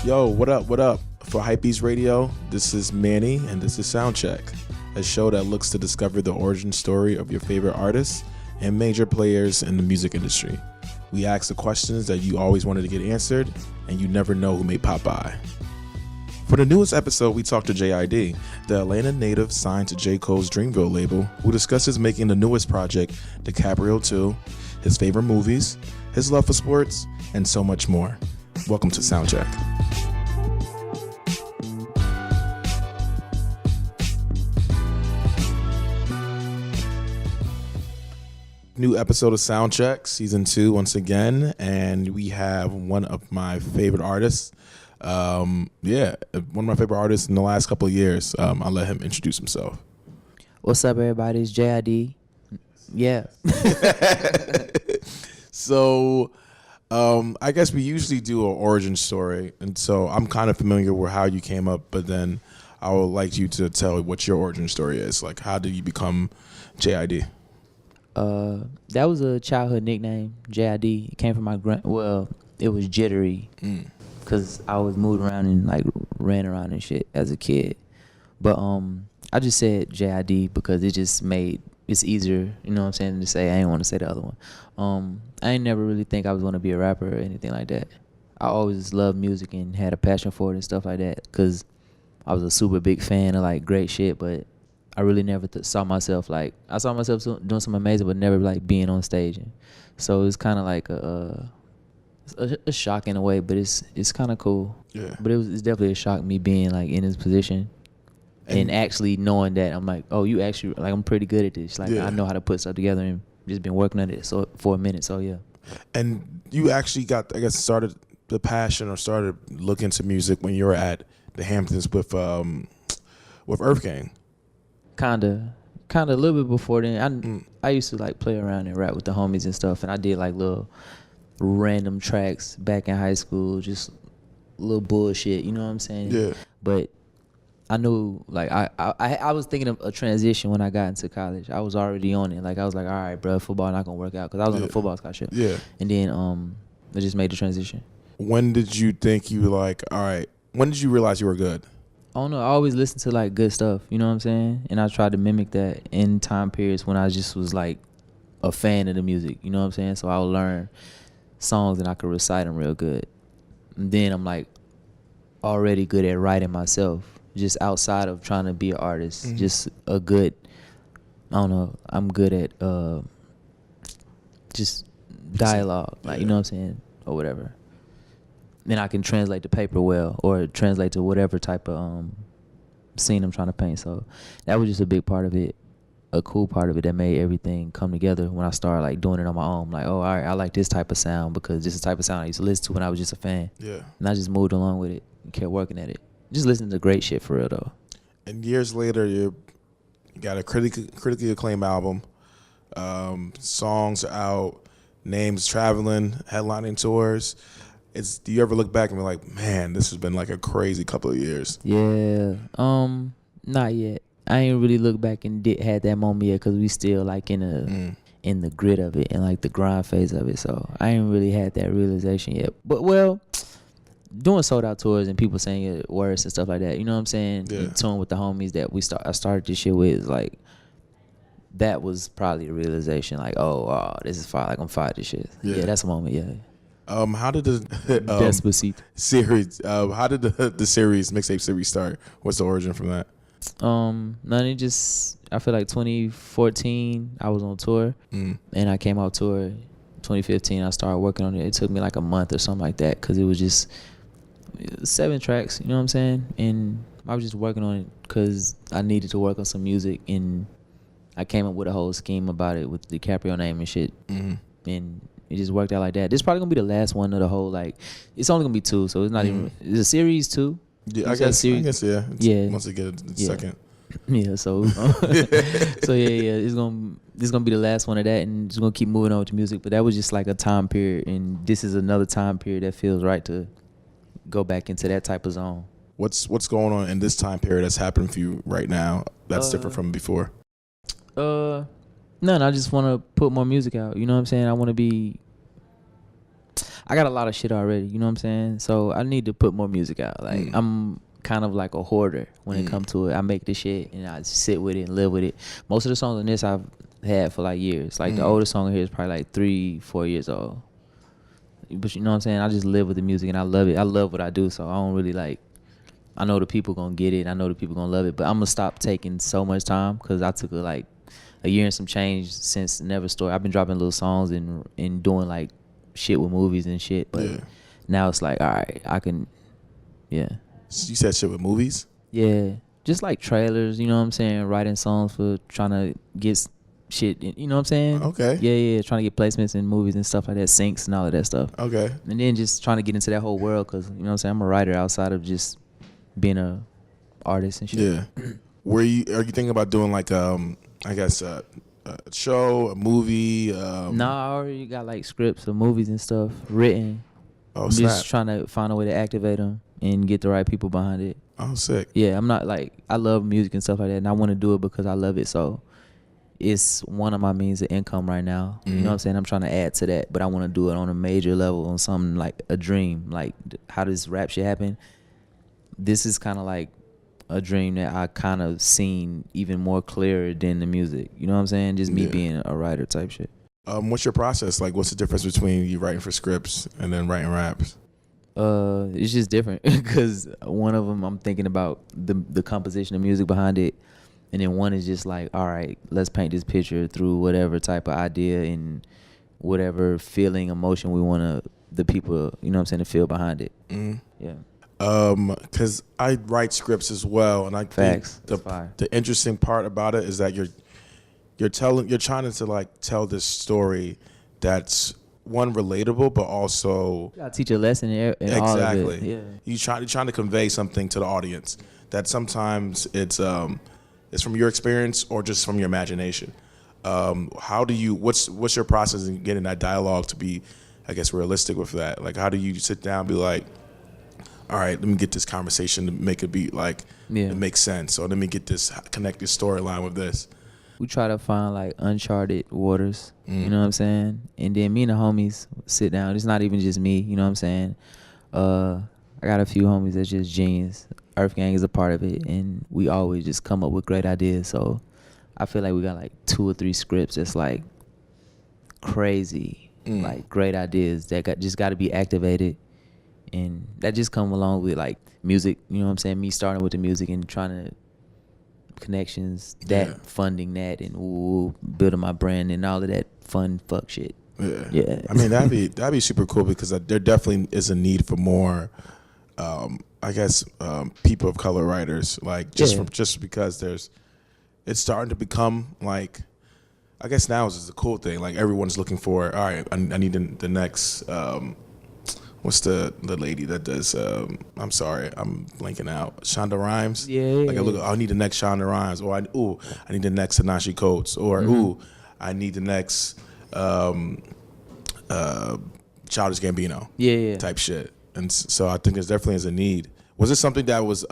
Yo, what up, what up? For HYPEBEAST Radio, this is Manny, and this is Soundcheck, a show that looks to discover the origin story of your favorite artists and major players in the music industry. We ask the questions that you always wanted to get answered, and you never know who may pop by. For the newest episode, we talked to J.I.D, the Atlanta native signed to J. Cole's Dreamville label, who discusses making the newest project, DICAPRIO 2, his favorite movies, his love for sports, and so much more. Welcome to Soundcheck. New episode of Soundcheck, season 2 once again, and we have one of my favorite artists. One of my favorite artists in the last couple of years. I'll let him introduce himself. What's up, everybody? It's J.I.D. Yeah. So, I guess we usually do an origin story, and so I'm kind of familiar with how you came up, but then I would like you to tell what your origin story is. Like, how did you become J.I.D.? That was a childhood nickname, J.I.D. It came from my it was Jittery, because I was moved around and like ran around and shit as a kid. But I just said J.I.D. because it just made it's easier, you know what I'm saying, to say. I didn't want to say the other one. I ain't never really think I was going to be a rapper or anything like that. I always loved music and had a passion for it and stuff like that, because I was a super big fan of like great shit, but I really never saw myself like, I saw myself doing something amazing, but never like being on stage. And so it's kind of like a shock in a way, but it's kind of cool. Yeah. But it's definitely a shock, me being like in this position and actually knowing that I'm like, oh, you actually, like, I'm pretty good at this. Like, yeah. I know how to put stuff together and just been working on it for a minute. So yeah. And you actually got, I guess, started the passion or started looking into music when you were at the Hamptons with EarthGang. Kinda a little bit before then. I used to like play around and rap with the homies and stuff, and I did like little random tracks back in high school, just little bullshit, you know what I'm saying? Yeah. But I knew, like, I was thinking of a transition when I got into college. I was already on it. Like, I was like, all right, bro, football not gonna work out, because I was on the football scholarship. Yeah. And then I just made the transition. When did you think you were like, all right? When did you realize you were good? I don't know. I always listened to like good stuff, you know what I'm saying? And I tried to mimic that in time periods when I just was like a fan of the music, you know what I'm saying? So I would learn songs and I could recite them real good. And then I'm like already good at writing myself, just outside of trying to be an artist. Mm-hmm. Just a good, I don't know, I'm good at just dialogue, like, you know what I'm saying? Or whatever. Then I can translate the paper well, or translate to whatever type of scene I'm trying to paint. So that was just a big part of it, a cool part of it that made everything come together when I started like doing it on my own. Like, oh, all right, I like this type of sound because this is the type of sound I used to listen to when I was just a fan. Yeah. And I just moved along with it and kept working at it. Just listening to great shit for real though. And years later, you got a critically acclaimed album. Songs are out, names traveling, headlining tours. Do you ever look back and be like, man, this has been like a crazy couple of years? Yeah. Not yet. I ain't really look back and had that moment yet, because we still like in the grit of it and like the grind phase of it. So I ain't really had that realization yet. But doing sold out tours and people saying your words and stuff like that, you know what I'm saying? Yeah. And touring with the homies that I started this shit with, like, that was probably a realization. Like, oh, this is fire. Like, I'm fired this shit. Yeah, that's a moment. Yeah. How did the series? How did the series mixtape series start? What's the origin from that? None. I feel like 2014 I was on tour, and I came out tour. 2015 I started working on it. It took me like a month or something like that, because it was just 7 tracks. You know what I'm saying? And I was just working on it because I needed to work on some music, and I came up with a whole scheme about it with the DICAPRIO name and shit, and it just worked out like that. This is probably gonna be the last one of the whole, like, it's only gonna be 2, so it's not even. It's a series 2. Yeah, I guess yeah. Once they get a second. Yeah, so it's gonna be the last one of that, and just gonna keep moving on with the music. But that was just like a time period, and this is another time period that feels right to go back into that type of zone. What's going on in this time period that's happening for you right now that's different from before? None. I just want to put more music out. You know what I'm saying? I I got a lot of shit already. You know what I'm saying? So I need to put more music out. Like I'm kind of like a hoarder when it comes to it. I make the shit and I sit with it and live with it. Most of the songs on this I've had for like years. Like the oldest song here is probably like 3-4 years old. But you know what I'm saying? I just live with the music and I love it. I love what I do, so I don't really like. I know the people gonna get it. I know the people gonna love it. But I'm gonna stop taking so much time because I took a year and some change since Never Story. I've been dropping little songs and doing like shit with movies and shit. But now it's like, all right, I can, yeah. You said shit with movies? Yeah, just like trailers. You know what I'm saying? Writing songs for trying to get shit. You know what I'm saying? Okay. Yeah. Trying to get placements in movies and stuff like that, syncs and all of that stuff. Okay. And then just trying to get into that whole world because you know what I'm saying. I'm a writer outside of just being a artist and shit. Yeah. Are you thinking about doing like I guess a show, a movie? Nah, I already got like scripts of movies and stuff written. Oh, I'm snap. just trying to find a way to activate them and get the right people behind it. Oh, sick. Yeah, I'm not like, I love music and stuff like that, and I want to do it because I love it. So it's one of my means of income right now. You know what I'm saying? I'm trying to add to that, but I want to do it on a major level, on something like a dream. Like, how does rap shit happen? This is kind of like a dream that I kind of seen even more clearer than the music. You know what I'm saying? Just me being a writer type shit. What's your process? Like, what's the difference between you writing for scripts and then writing raps? It's just different because one of them I'm thinking about the composition of music behind it, and then one is just like, all right, let's paint this picture through whatever type of idea and whatever feeling, emotion we want the people, you know what I'm saying, to feel behind it. Yeah. Because I write scripts as well, and I think the interesting part about it is that you're trying to like tell this story that's one relatable, but also you gotta teach a lesson in exactly. all of it. Yeah. You're trying to convey something to the audience that sometimes it's from your experience or just from your imagination. What's your process in getting that dialogue to be, I guess, realistic with that? Like, how do you sit down and be like, all right, let me get this conversation to make it be like, it makes sense, or let me connect this storyline with this. We try to find like uncharted waters, you know what I'm saying? And then me and the homies sit down. It's not even just me, you know what I'm saying? I got a few homies that's just genius. EarthGang is a part of it, and we always just come up with great ideas. So I feel like we got like 2 or 3 scripts that's like crazy, like great ideas that just got to be activated. And that just come along with like music, you know what I'm saying? Me starting with the music and trying to connections, funding that, and building my brand and all of that fun fuck shit. Yeah. I mean, that'd be super cool because there definitely is a need for more, I guess, people of color writers. Like just because it's starting to become like, I guess now is a cool thing. Like everyone's looking for, all right, I need the next. What's the lady that does? I'm sorry, I'm blanking out. Shonda Rhimes. Yeah. Like I need the next Shonda Rhimes, or I need the next Tanashi Coates, or I need the next Childish Gambino. Yeah. Type shit. And so I think there definitely is a need. Was this something that was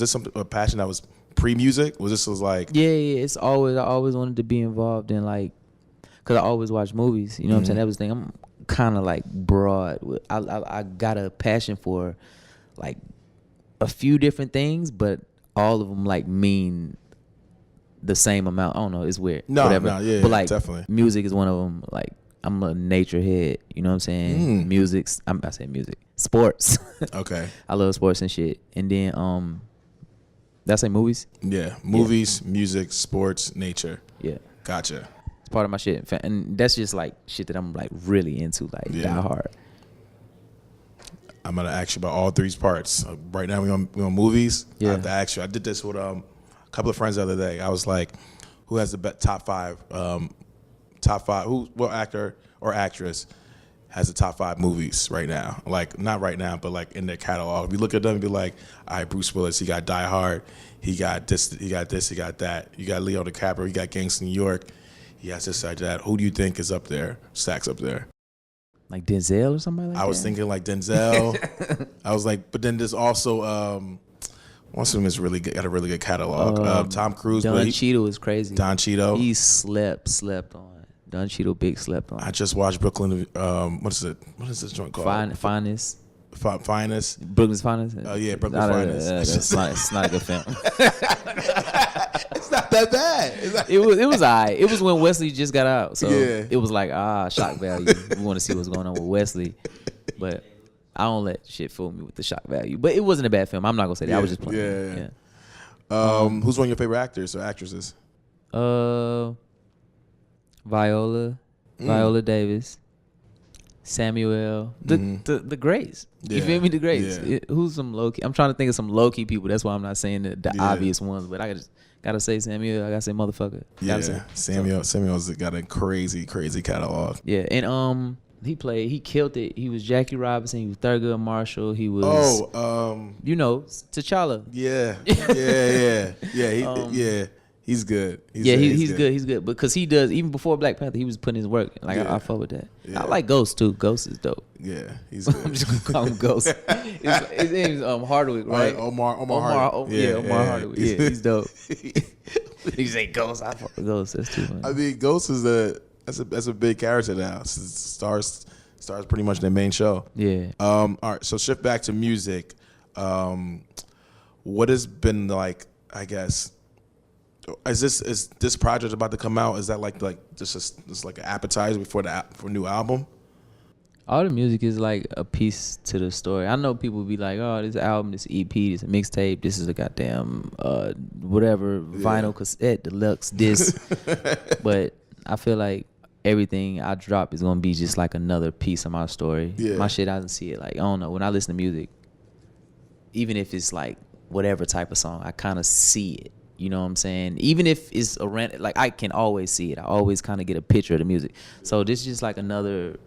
this something a passion that was pre-music? Was like? Yeah. It's I always wanted to be involved in like, cause I always watch movies. You know what I'm saying? That was the thing. I'm kind of like broad. I got a passion for like a few different things, but all of them like mean the same amount. I don't know. It's weird. Whatever. But like definitely. Music is one of them. Like I'm a nature head. You know what I'm saying? I say music. Sports. Okay. I love sports and shit. And then did I say movies? Yeah. Movies, music, sports, nature. Yeah. Gotcha. Part of my shit, and that's just like shit that I'm like really into, like die hard. I'm gonna ask you about all 3 parts. Right now we on movies. Yeah. I have to ask you. I did this with a couple of friends the other day. I was like, who has the top 5? What actor or actress has the top 5 movies right now? Like not right now, but like in their catalog. We look at them and be like, all right, Bruce Willis, he got Die Hard, he got this, he got that. You got Leo DiCaprio, he got Gangs of New York. He has this side that. Who do you think is up there? Stacks up there. Like Denzel or somebody like that? I was thinking like Denzel. I was like, but then there's also one of them is got a really good catalog. Tom Cruise. Don Cheadle is crazy. Don Cheadle. He slept on. Don Cheadle Big slept on. I just watched Brooklyn. What is it? What is this joint called? Finest. Finest. Brooklyn's Finest. Oh yeah, Brooklyn's Finest. It's not a good film. It's not that bad. It was alright. It was when Wesley just got out, so Yeah. it was like shock value. We want to see what's going on with Wesley, but I don't let shit fool me with the shock value. But it wasn't a bad film. I'm not gonna say that. I was just playing. Yeah. Who's one of your favorite actors or actresses? Viola Davis, Samuel, the greats. You feel me? The greats. Yeah. Who's some low key? I'm trying to think of some low key people. That's why I'm not saying the obvious ones, but I just gotta say Samuel. I gotta say motherfucker. Samuel's got a crazy catalog. Yeah, and he killed it. He was Jackie Robinson. He was Thurgood Marshall. He was T'Challa. He's good. He's good because he does, even before Black Panther, he was putting his work. Like I fuck with that. Yeah. I like Ghost too. Ghost is dope. Yeah, he's good. I'm just gonna call him Ghost. His name's Hardwick, right? Omar Hardwick. Omar Hardwick. Yeah, he's dope. He say Ghost. I fuck with Ghost. That's too funny. I mean, Ghost is that's a big character now. Stars pretty much their main show. Yeah. All right. So shift back to music. What has been like? I guess. Is this project about to come out? Is that like just like an appetizer for a new album? All the music is like a piece to the story. I know people be like, oh, this album, this EP, this mixtape, this is a goddamn whatever vinyl cassette deluxe disc. But I feel like everything I drop is gonna be just like another piece of my story. Yeah. My shit, I don't see it. Like, I don't know, when I listen to music, even if it's like whatever type of song, I kind of see it. You know what I'm saying? Even if it's a rant, like I can always see it. I always kind of get a picture of the music. So this is just like another,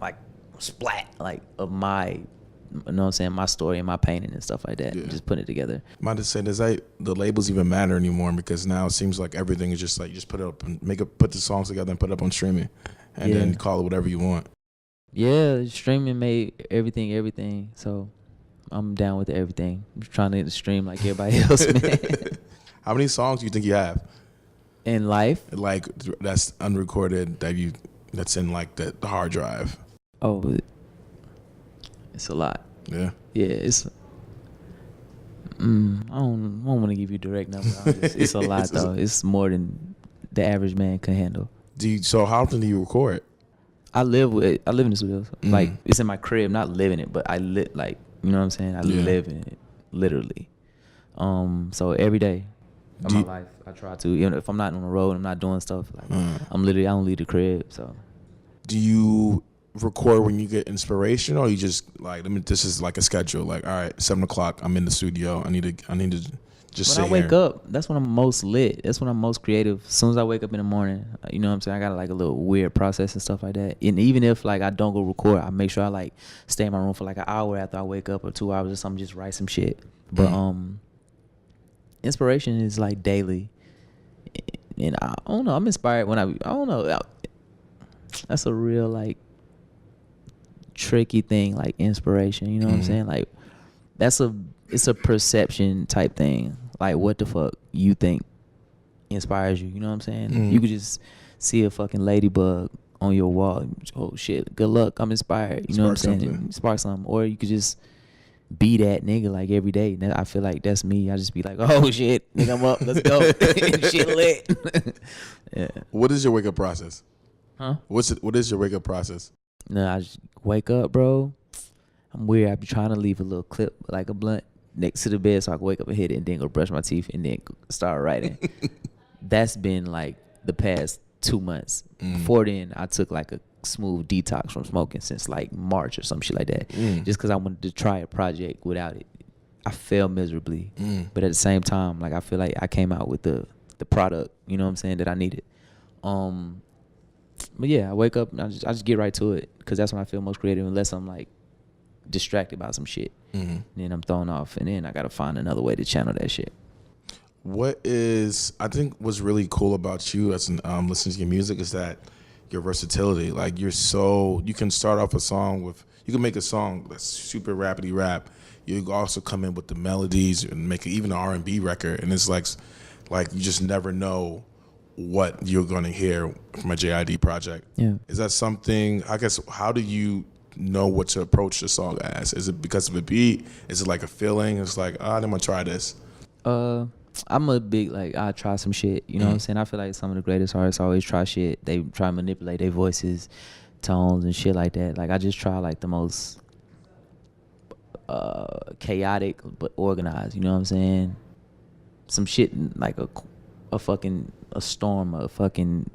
like, splat, like, of my, you know what I'm saying, my story and my painting and stuff like that. Yeah. Just putting it together. I might just say, does the labels even matter anymore? Because now it seems like everything is just like, you just put it up and put the songs together and put it up on streaming, and then call it whatever you want. Yeah, streaming made everything. So I'm down with everything. I'm trying to stream like everybody else, man. How many songs do you think you have in life? Like that's unrecorded that's in like the hard drive. Oh, it's a lot. Yeah. Yeah, it's. I don't want to give you a direct number. It's a lot though. It's more than the average man can handle. So how often do you record? I live in the studio. Like it's in my crib, not living it, but I live like. You know what I'm saying? I live in it, literally. So every day of my life, I try to. Even if I'm not on the road, I'm not doing stuff. Like I don't leave the crib. So, do you record when you get inspiration, or you just like? I mean, this is like a schedule. Like, all right, 7:00, I'm in the studio. I need to just. When I wake up, that's when I'm most lit. That's when I'm most creative. As soon as I wake up in the morning, you know what I'm saying? I got like a little weird process and stuff like that. And even if like I don't go record, I make sure I like stay in my room for like an hour after I wake up or 2 hours or something, just write some shit. But inspiration is like daily. And I don't know, I'm inspired when I don't know. That's a real like tricky thing, like inspiration, you know what I'm saying? Like it's a perception type thing. Like, what the fuck you think inspires you? You know what I'm saying? You could just see a fucking ladybug on your wall. Oh, shit. Good luck. I'm inspired. You know what I'm saying? Spark something. Or you could just be that nigga, like, every day. I feel like that's me. I just be like, oh, shit. Nigga, I'm up. Let's go. Shit lit. Yeah. What is your wake-up process? Huh? What is your wake-up process? No, I just wake up, bro. I'm weird. I be trying to leave a little clip, like a blunt, next to the bed so I can wake up and hit it and then go brush my teeth and then start writing. That's been like the past 2 months. Before then, I took like a smooth detox from smoking since like March or some shit like that. Just because I wanted to try a project without it. I failed miserably. But at the same time, like I feel like I came out with the product, you know what I'm saying, that I needed. But yeah, I wake up and I just get right to it because that's when I feel most creative, unless I'm like distracted by some shit. And then I'm thrown off, and then I gotta find another way to channel that shit. I think what's really cool about you as listening to your music is that your versatility. Like you can start off a song you can make a song that's super rapidy rap. You also come in with the melodies and make even an R&B record, and it's like you just never know what you're going to hear from a J.I.D. project. Yeah. Is that something, I guess, how do you know what to approach the song as? Is it because of a beat? Is it like a feeling? It's like, I'm going to try this. I'm a big, like, I try some shit. You know what I'm saying? I feel like some of the greatest artists always try shit. They try to manipulate their voices, tones, and shit like that. Like, I just try, like, the most chaotic but organized. You know what I'm saying? Some shit like a storm, a fucking,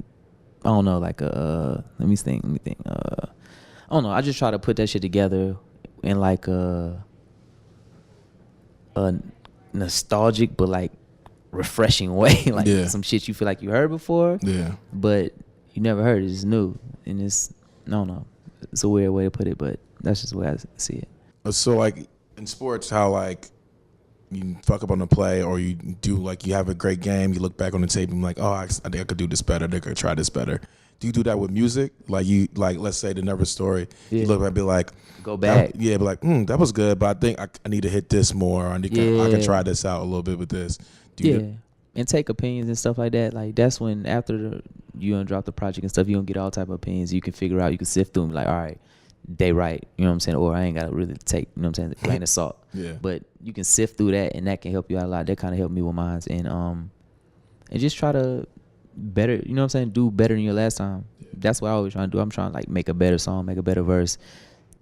I don't know, like let me think. I don't know. I just try to put that shit together in like a nostalgic but like refreshing way, like some shit you feel like you heard before, but you never heard it. It's new, and it's, I don't know. It's a weird way to put it, but that's just the way I see it. So like in sports, how like you fuck up on the play, or you do, like, you have a great game, you look back on the tape and be like, oh, I think I could do this better, I think I could try this better. Do you do that with music? Like, you, like, let's say the Never Story, you look back and be like, go back. Be like, that was good, but I think I need to hit this more, or I can try this out a little bit with this. And take opinions and stuff like that. Like, that's when, after you done drop the project and stuff, you gonna get all type of opinions. You can figure out, you can sift through them, like, all right, they right, you know what I'm saying, or I ain't gotta really take, you know what I'm saying, a grain of salt. But you can sift through that, and that can help you out a lot. That kind of helped me with mine, and just try to better, you know what I'm saying, do better than your last time. That's what I always try to do. I'm trying to, like, make a better song, make a better verse,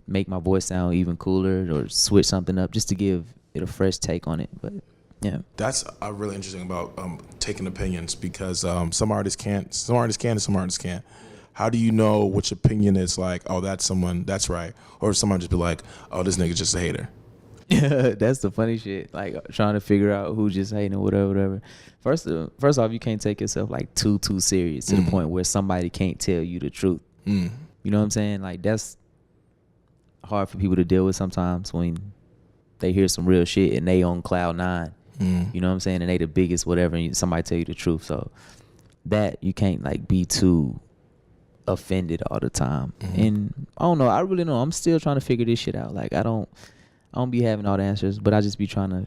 make my voice sound even cooler, or switch something up just to give it a fresh take on it. But yeah, that's really interesting about taking opinions, because some artists can, and some artists can't. How do you know which opinion is like, oh, that's right, or someone just be like, oh, this nigga just a hater? Yeah, that's the funny shit. Like, trying to figure out who just hating or whatever. First off, you can't take yourself like too serious to the point where somebody can't tell you the truth. You know what I'm saying? Like, that's hard for people to deal with sometimes, when they hear some real shit and they on cloud nine. You know what I'm saying? And they the biggest whatever, and somebody tell you the truth. So that, you can't, like, be too offended all the time. And I don't know, I really know, I'm still trying to figure this shit out. Like, I don't be having all the answers, but I just be trying to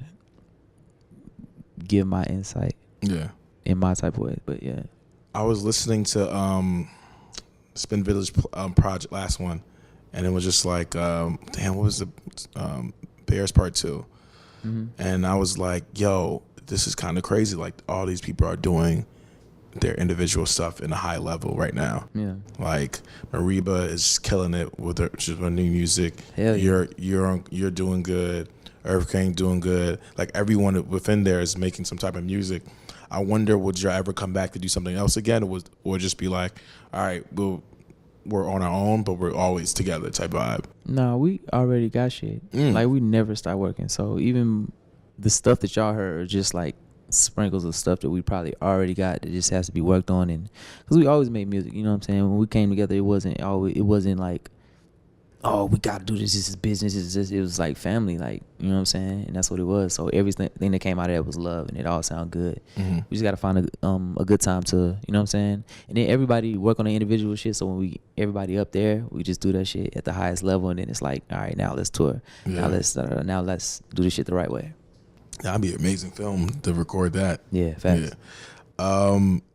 give my insight in my type of way. But yeah, I was listening to Spillage Village project, last one, and it was just like, damn, what was the Bears Part 2? And I was like, yo, this is kind of crazy. Like, all these people are doing their individual stuff in a high level right now. Like, Mariba is killing it with her new music. Hell yeah. You're doing good. EarthGang doing good. Like, everyone within there is making some type of music. I wonder, would you ever come back to do something else again, or just be like, all right, we're on our own, but we're always together type vibe? No, we already got shit. Like, we never stop working. So even the stuff that y'all heard are just like sprinkles of stuff that we probably already got that just has to be worked on. And because we always make music, you know what I'm saying? When we came together, it wasn't like, oh, we gotta do this is business, it was like family, like, you know what I'm saying? And that's what it was. So everything that came out of that was love, and it all sounded good. We just gotta find a good time to, you know what I'm saying? And then everybody work on the individual shit. So when everybody up there, we just do that shit at the highest level, and then it's like, all right, now let's tour. Now let's do this shit the right way. That'd be an amazing film to record that. Yeah, facts.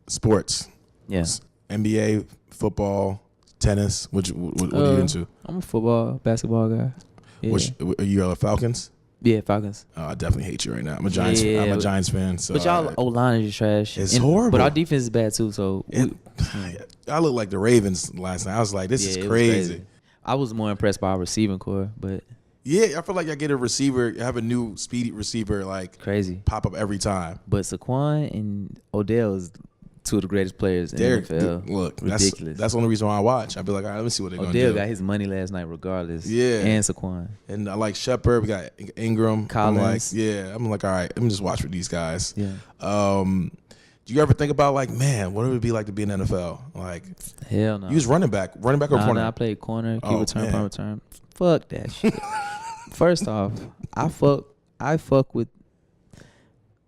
Sports. Yes. NBA, football, tennis. What are you into? I'm a football, basketball guy. Yeah. Are you Falcons? Yeah, Falcons. I definitely hate you right now. I'm a Giants. I'm a Giants fan. So but y'all O-line is just trash. It's horrible. But our defense is bad too. So I looked like the Ravens last night. I was like, this is crazy. I was more impressed by our receiving core, but yeah, I feel like I get a receiver, have a new speedy receiver, like, crazy pop up every time. But Saquon and Odell is two of the greatest players in the NFL. Look, ridiculous. That's the only reason why I watch. I'd be like, all right, let me see what they're going to do. Odell got his money last night regardless. Yeah. And Saquon. And I like Shepard. We got Ingram. Collins. I'm like, all right, let me just watch with these guys. Yeah. Do you ever think about, like, man, what would it be like to be in the NFL? Like, hell no. You was running back or corner? No, I played corner, keep return, punt return. Fuck that shit. First off, I fuck with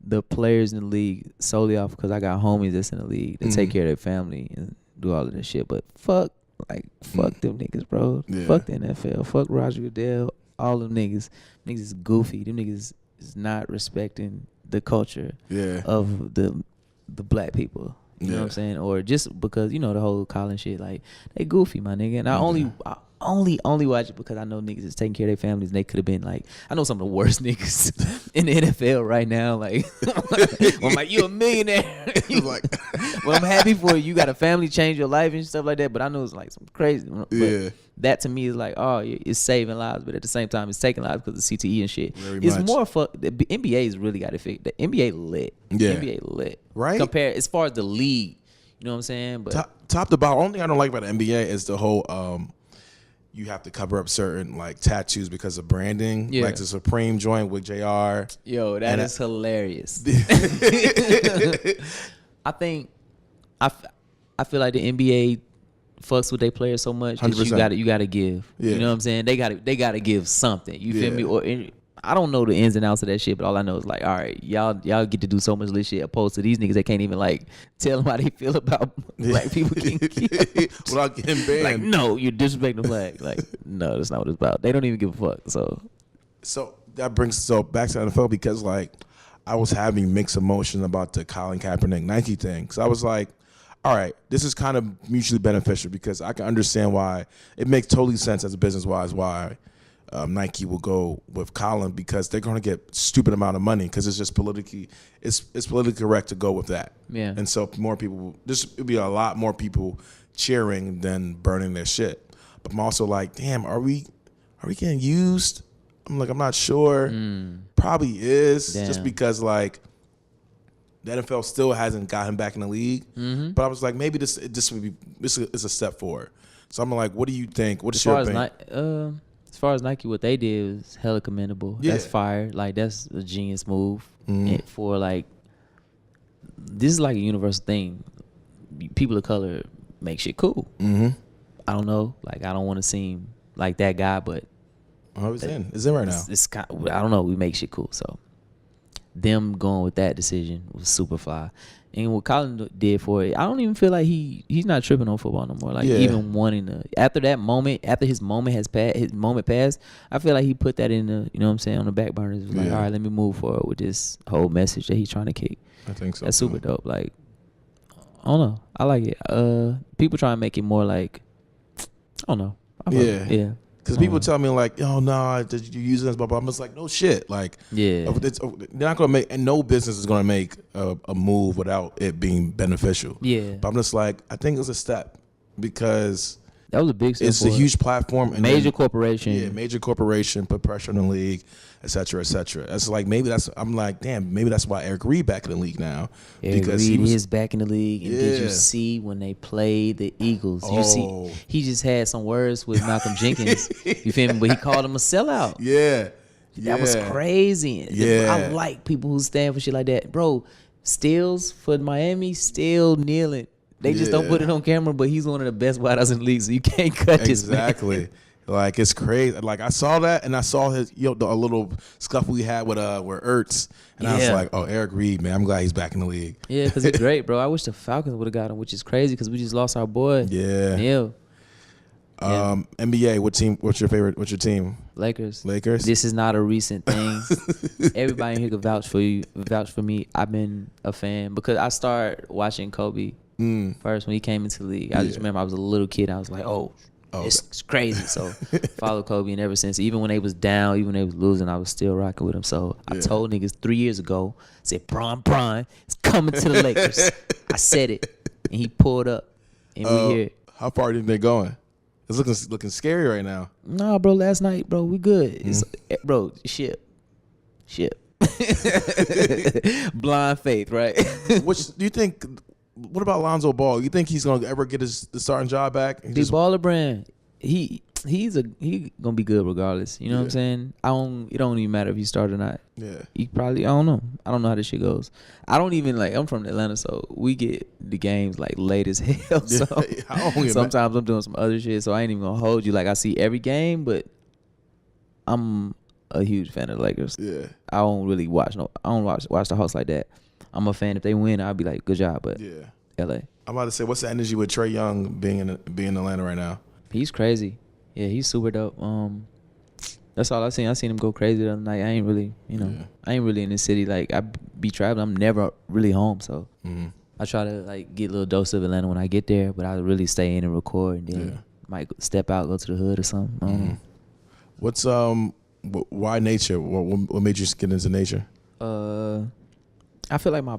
the players in the league solely off because I got homies that's in the league that take care of their family and do all of that shit. But fuck them niggas, bro. Yeah. Fuck the NFL. Fuck Roger Goodell. All them niggas. Niggas is goofy. Them niggas is not respecting the culture of the black people. You know what I'm saying? Or just because, you know, the whole Colin shit, like, they goofy, my nigga. And I only watch it because I know niggas is taking care of their families, and they could have been like, I know some of the worst niggas in the NFL right now. Like, I'm like, you a millionaire. You like, well, I'm happy for you. You got a family, change your life and stuff like that. But I know it's like some crazy. But that to me is like, oh, it's saving lives, but at the same time, it's taking lives because of CTE and shit. It's more the NBA's really got it fixed. The NBA lit. Yeah. The NBA lit. Right? Compared as far as the league, you know what I'm saying? But top to bottom, only thing I don't like about the NBA is the whole you have to cover up certain like tattoos because of branding. Like the Supreme joint with JR. Yo, that is hilarious. I feel like the NBA fucks with their players so much that you gotta give. Yeah. You know what I'm saying? They gotta give something. You feel me? Or I don't know the ins and outs of that shit, but all I know is like, all right, y'all get to do so much of this shit opposed to these niggas that can't even like tell them how they feel about black people getting killed without getting banned. Like, no, you're disrespecting the flag. Like, no, that's not what it's about. They don't even give a fuck. So that brings back to the NFL because like I was having mixed emotions about the Colin Kaepernick Nike thing. Because I was like, all right, this is kind of mutually beneficial because I can understand why it makes totally sense as a business wise why Nike will go with Colin because they're going to get stupid amount of money because it's just politically correct to go with that. Yeah. And so more people, it'll be a lot more people cheering than burning their shit. But I'm also like, damn, are we getting used? I'm like, I'm not sure. Probably is. Damn. Just because like the NFL still hasn't got him back in the league. Mm-hmm. But I was like, maybe this is a step forward. So I'm like, what do you think? What is your opinion? As far as Nike, what they did was hella commendable. Yeah. That's fire. Like, that's a genius move. And for, like, this is like a universal thing. People of color make shit cool. Mm-hmm. I don't know. Like, I don't want to seem like that guy, but. Oh, it's in right now. It's kind of, I don't know. We make shit cool. So, them going with that decision was super fly. And what Colin did for it, I don't even feel like he's not tripping on football no more. Like even wanting to after his moment passed, I feel like he put that in the, you know what I'm saying, on the back burners. Like, all right, let me move forward with this whole message that he's trying to kick. I think so. That's super dope. Like, I don't know. I like it. People try to make it more like, I don't know. Yeah. Because people tell me like, oh no, did you use this? Blah blah. I'm just like, no shit. Like, they're not gonna make, and no business is gonna make a move without it being beneficial. Yeah. But I'm just like, I think it's a step because that was a big step. It's a huge platform. And major corporation. Yeah, major corporation put pressure on the league, et cetera, et cetera. It's like I'm like, damn, maybe that's why Eric Reid back in the league now. Because Reid is back in the league. And did you see when they played the Eagles? You see, he just had some words with Malcolm Jenkins. You feel me? But he called him a sellout. Yeah. That was crazy. Yeah. I like people who stand for shit like that. Bro, Stills for Miami, still kneeling. They just don't put it on camera, but he's one of the best wideouts in the league, so you can't cut this man. Exactly. Like, it's crazy. Like, I saw that, and I saw his a little scuffle he had with Ertz, and I was like, oh, Eric Reid, man, I'm glad he's back in the league. Yeah, because he's great, bro. I wish the Falcons would have got him, which is crazy because we just lost our boy. Yeah. NBA, what's your team? Lakers. This is not a recent thing. Everybody in here can vouch for me. I've been a fan because I started watching Kobe first when he came into the league. I just remember I was a little kid. I was like, it's crazy. So followed Kobe, and ever since, even when they was down, even when they was losing, I was still rocking with him. So I told niggas 3 years ago, I said, Bron is coming to the Lakers. I said it, and he pulled up, and we here. How far do you think they're going? It's looking scary right now. Nah, bro. Last night, bro, we good. It's, bro, ship. Blind faith, right? Which do you think? What about Lonzo Ball? You think he's gonna ever get the starting job back? The baller brand. He's gonna be good regardless. You know what I'm saying? It don't even matter if he start or not. Yeah. He probably, I don't know. I don't know how this shit goes. I don't even I'm from Atlanta, so we get the games like late as hell. So sometimes I'm doing some other shit, so I ain't even gonna hold you. Like, I see every game, but I'm a huge fan of the Lakers. Yeah. I don't really watch the host like that. I'm a fan. If they win, I'll be like, good job. But LA. I'm about to say, what's the energy with Trae Young being in Atlanta right now? He's crazy. Yeah, he's super dope. That's all I seen. I seen him go crazy the other night. I ain't really in the city. Like, I be traveling. I'm never really home, so I I try to like get a little dose of Atlanta when I get there, but I really stay in and record, and then might step out, go to the hood or something. I don't know. What's why nature? What made you get into nature? I feel like my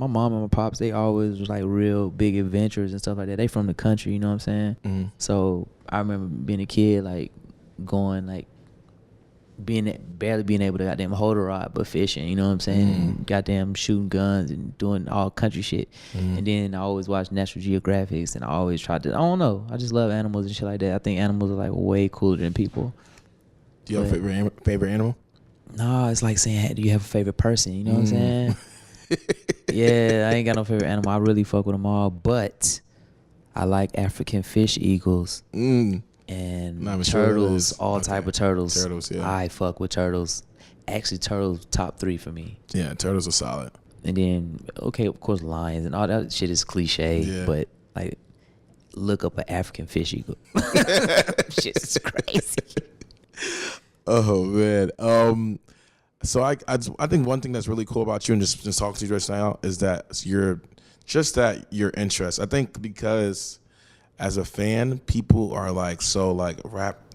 mom and my pops, they always was like real big adventurers and stuff like that. They from the country, you know what I'm saying? So I remember being a kid, like going like barely being able to goddamn hold a rod, but fishing, you know what I'm saying? And goddamn shooting guns and doing all country shit. And then I always watched National Geographics, and I always tried to, I don't know, I just love animals and shit like that. I think animals are like way cooler than people. Do you have a favorite animal? No, it's like saying, hey, do you have a favorite person? You know what I'm saying? Yeah, I ain't got no favorite animal. I really fuck with them all, but I like African fish eagles. And turtles, all type of turtles. Turtles, yeah. I fuck with turtles. Actually, turtles top 3 for me. Yeah, turtles are solid. And then, okay, of course, lions and all that shit is cliche, but like, look up an African fish eagle. Shit's crazy. Oh man. So I think one thing that's really cool about you and just talking to you just now is that your interest. I think because as a fan, people are like so like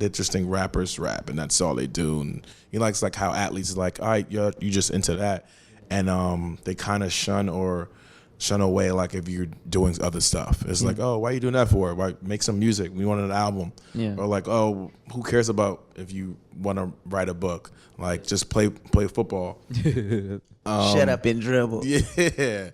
interesting rappers rap, and that's all they do. And he likes like how athletes is like, all right, you just into that, and they kind of shun away like if you're doing other stuff. It's like, oh, why are you doing that for? Why make some music? We want an album. Yeah. Or like, oh, who cares about if you want to write a book? Like, just play football. Shut up and dribble. Yeah.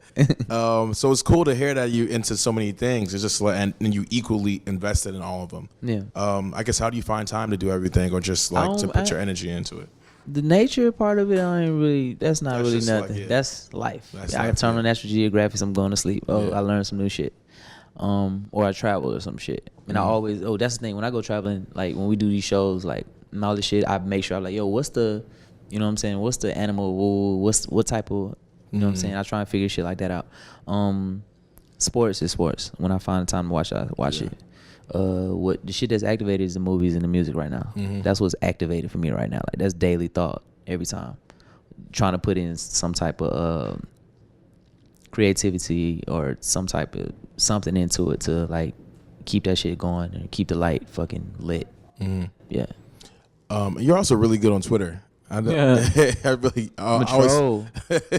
So it's cool to hear that you into so many things. It's just like, and you equally invested in all of them. Yeah. I guess, how do you find time to do everything, or just like to put your energy into it? The nature part of it, that's not really nothing. Like, that's life. I can turn on National Geographic, I'm going to sleep. Oh, I learned some new shit. Or I travel or some shit. And I always, that's the thing, when I go traveling, like when we do these shows, like, and all this shit, I make sure I'm like, yo, what's the, you know what I'm saying? What's the animal? What type of, you know what I'm saying? I try and figure shit like that out. Sports is sports. When I find the time to watch it, I watch it. What the shit that's activated is the movies and the music right now. That's what's activated for me right now. Like, that's daily thought every time. Trying to put in some type of creativity or some type of something into it to like keep that shit going and keep the light fucking lit. Yeah. You're also really good on Twitter. I know. Yeah. I'm a troll.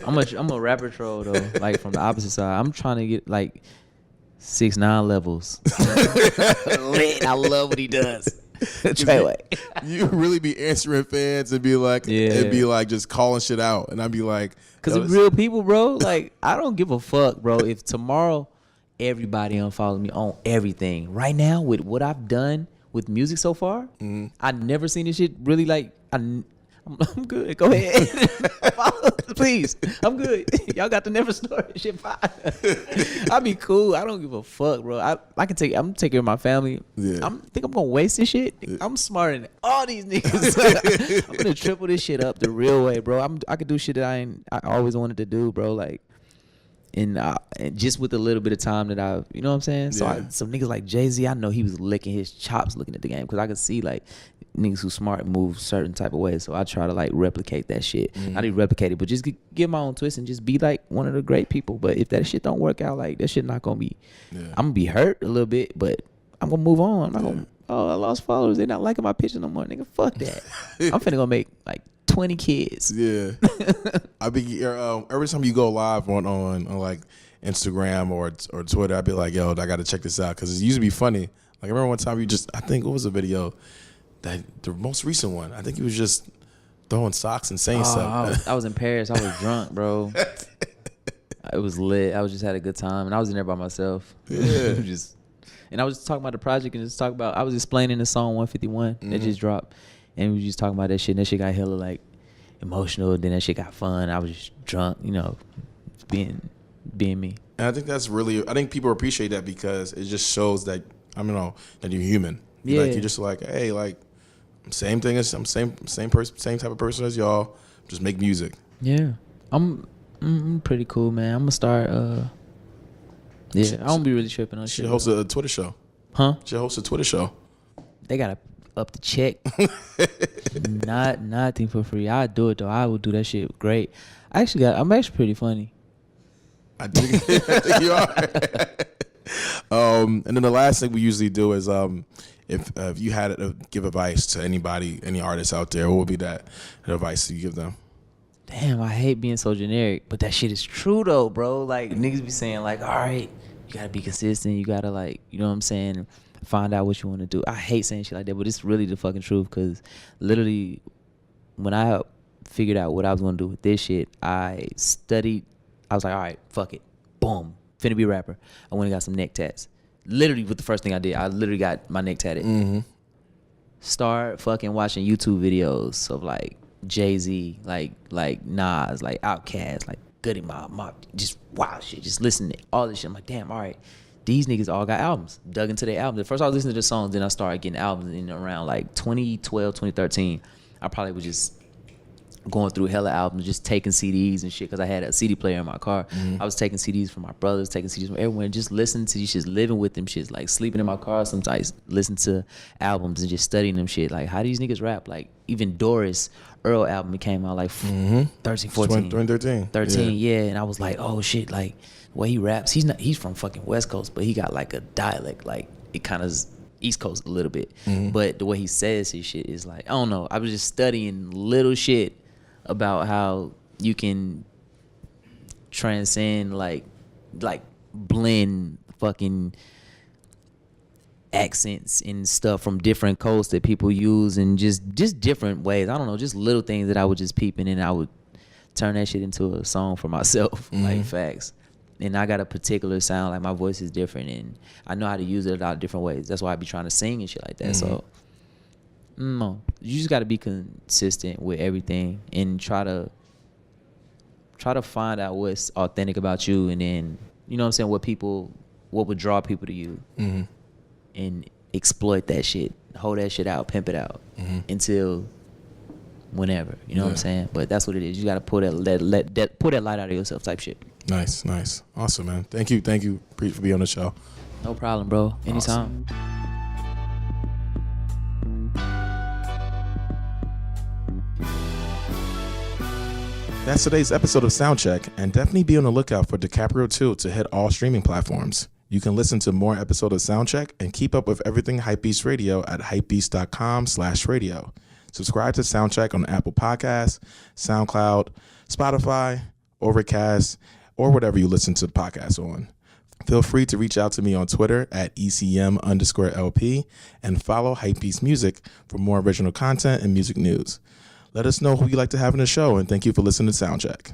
I'm a rapper troll though. Like from the opposite side, I'm trying to get like 6ix9ine levels. Lit. I love what he does. You really be answering fans and be like, just calling shit out, and I'd be like, because it's real people, bro. Like, I don't give a fuck, bro. If tomorrow everybody unfollow me on everything, right now with what I've done with music so far, I've never seen this shit really like. I'm good. Go ahead. Please. I'm good. Y'all got the never story shit fine. I'll be cool. I don't give a fuck, bro. I'm taking care of my family. Yeah. I think I'm gonna waste this shit. I'm smarter than all these niggas. I'm gonna triple this shit up the real way, bro. I could do shit that I always wanted to do, bro. Like, and just with a little bit of time that I've, you know what I'm saying? So some niggas like Jay-Z, I know he was licking his chops looking at the game, because I could see like niggas who smart move certain type of ways. So I try to like replicate that shit. Not even replicate it, but just give my own twist and just be like one of the great people. But if that shit don't work out, like that shit not gonna be, I'm gonna be hurt a little bit, but I'm gonna move on. I'm not gonna, I lost followers. They're not liking my picture no more. Nigga, fuck that. I'm finna go make like 20 kids. Yeah. I be every time you go live on like Instagram or Twitter, I'd be like, yo, I gotta check this out, because it used to be funny. Like, I remember one time I think, what was the video? The most recent one, I think he was just throwing socks and saying stuff. I was in Paris. I was drunk, bro. It was lit. I just had a good time, and I was in there by myself. Yeah. And I was talking about the project and I was explaining the song 151 that just dropped, and we were just talking about that shit. And that shit got hella like emotional. Then that shit got fun. I was just drunk, you know, being me. And I think I think people appreciate that, because it just shows that, I don't know, that you're human. Yeah. Like, you're just like, hey, like, same thing as I'm same type of person as y'all. Just make music. Yeah, I'm pretty cool, man. I'm gonna start. I don't be really tripping on shit. Should host a Twitter show. Huh? Should host a Twitter show. They gotta up the check. Nothing for free. I do it though. I will do that shit great. I'm actually pretty funny. I think you are. And then the last thing we usually do is if you had to give advice to anybody, any artists out there, what would be that advice you give them? Damn, I hate being so generic, but that shit is true though, bro. Like niggas be saying like, all right, you gotta be consistent. You gotta like, you know what I'm saying? Find out what you want to do. I hate saying shit like that, but it's really the fucking truth. Cause literally, when I figured out what I was gonna do with this shit, I studied. I was like, all right, fuck it, boom, finna be a rapper. I went and got some neck tats. Literally, with the first thing I did, I literally got my neck tatted. Mm-hmm. Start fucking watching YouTube videos of like Jay-Z, like Nas, like Outkast, like Goody Mob, just wild shit. Just listen to all this shit. I'm like, damn, all right, these niggas all got albums. Dug into their albums. At first I was listening to the songs, then I started getting albums in around like 2012, 2013. I probably was just going through hella albums, just taking CDs and shit, because I had a CD player in my car. Mm-hmm. I was taking CDs from my brothers, taking CDs from everyone, just listening to these shits, living with them shits, like sleeping in my car sometimes, listening to albums and just studying them shit. Like, how do these niggas rap? Like, even Doris Earl album came out like 13, 14. 2013. 13, yeah. And I was like, oh shit, like, the way he raps, he's from fucking West Coast, but he got like a dialect, like, it kind of East Coast a little bit. Mm-hmm. But the way he says his shit is like, I don't know, I was just studying little shit about how you can transcend, like blend fucking accents and stuff from different coasts that people use, and just different ways. I don't know, just little things that I would just peep in, and I would turn that shit into a song for myself. Mm-hmm. Like, facts. And I got a particular sound, like my voice is different, and I know how to use it a lot of different ways. That's why I be trying to sing and shit like that. Mm-hmm. So no, you just got to be consistent with everything and try to find out what's authentic about you, and then, you know what I'm saying, what would draw people to you, mm-hmm. and exploit that shit, hold that shit out, pimp it out, mm-hmm. until whenever, you know what I'm saying. But that's what it is. You got to pull that light out of yourself, type shit. Nice, awesome, man. Thank you, Preet, for being on the show. No problem, bro. Anytime. Awesome. That's today's episode of Soundcheck, and definitely be on the lookout for DICAPRIO 2 to hit all streaming platforms. You can listen to more episodes of Soundcheck and keep up with everything HYPEBEAST Radio at hypebeast.com/radio. Subscribe to Soundcheck on Apple Podcasts, SoundCloud, Spotify, Overcast, or whatever you listen to the podcast on. Feel free to reach out to me on Twitter at ECM_LP and follow HYPEBEAST Music for more original content and music news. Let us know who you'd like to have in the show, and thank you for listening to Soundcheck.